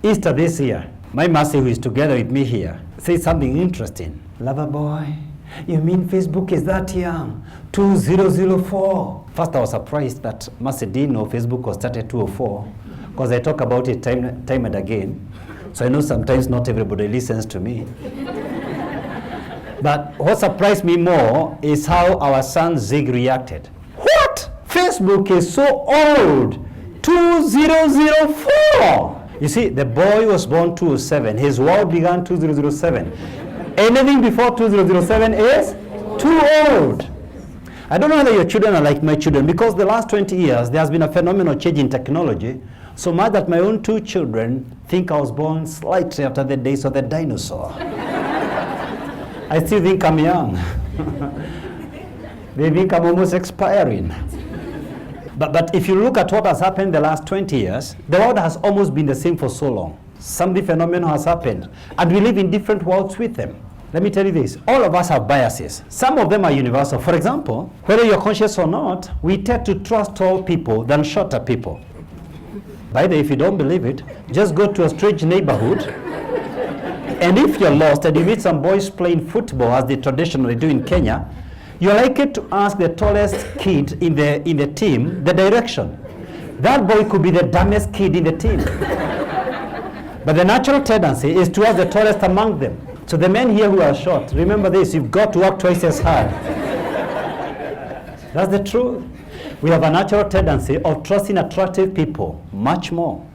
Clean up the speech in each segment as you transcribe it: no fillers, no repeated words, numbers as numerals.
Easter this year, my Mercy, who is together with me here, said something interesting. Lover boy, you mean Facebook is that young? 2004. First, I was surprised that Mercy didn't know Facebook was started 2004, because I talk about it time and again. So I know sometimes not everybody listens to me. But what surprised me more is how our son Zig reacted. What? Facebook is so old. 2004. You see, the boy was born 2007. His world began 2007. Anything before 2007 is too old. I don't know whether your children are like my children, because the last 20 years there has been a phenomenal change in technology, so much that my own two children think I was born slightly after the days of the dinosaur. I still think I'm young. They think I'm almost expiring. But if you look at what has happened the last 20 years, the world has almost been the same for so long. Something phenomenal has happened, and we live in different worlds with them. Let me tell you this, all of us have biases. Some of them are universal. For example, whether you're conscious or not, we tend to trust tall people than shorter people. By the way, if you don't believe it, just go to a strange neighborhood, and if you're lost and you meet some boys playing football, as they traditionally do in Kenya, you're likely to ask the tallest kid in the team the direction. That boy could be the dumbest kid in the team. But the natural tendency is to ask the tallest among them. So the men here who are short, remember this, you've got to work twice as hard. That's the truth. We have a natural tendency of trusting attractive people much more.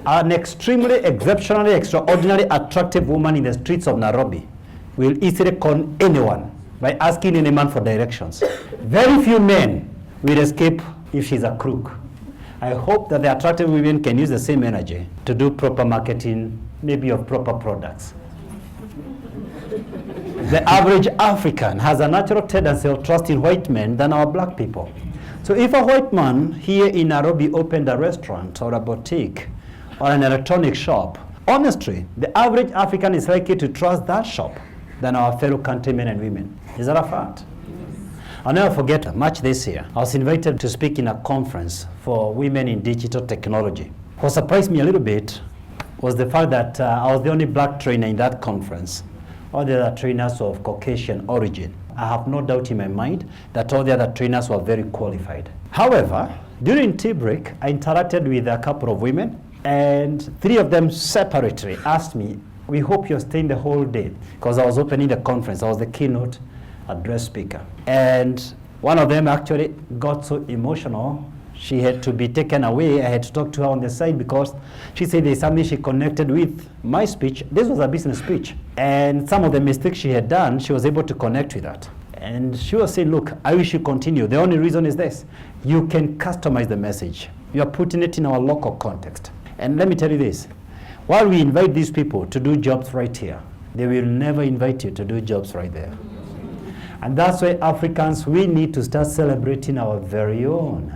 An extremely, exceptionally, extraordinarily attractive woman in the streets of Nairobi will easily con anyone by asking any man for directions. Very few men will escape if she's a crook. I hope that the attractive women can use the same energy to do proper marketing, maybe of proper products. The average African has a natural tendency of trusting white men than our black people. So if a white man here in Nairobi opened a restaurant or a boutique or an electronic shop, honestly, the average African is likely to trust that shop than our fellow countrymen and women. Is that a fact? I'll never forget much this year. I was invited to speak in a conference for women in digital technology. What surprised me a little bit was the fact that I was the only black trainer in that conference. All the other trainers were of Caucasian origin. I have no doubt in my mind that all the other trainers were very qualified. However, during tea break, I interacted with a couple of women, and three of them separately asked me, "We hope you're staying the whole day," because I was opening the conference. I was the keynote address speaker. And one of them actually got so emotional, she had to be taken away. I had to talk to her on the side because she said there's something she connected with my speech. This was a business speech. And some of the mistakes she had done, she was able to connect with that. And she was saying, look, I wish you continue. The only reason is this. You can customize the message. You are putting it in our local context. And let me tell you this. While we invite these people to do jobs right here, they will never invite you to do jobs right there. And that's why Africans, we need to start celebrating our very own.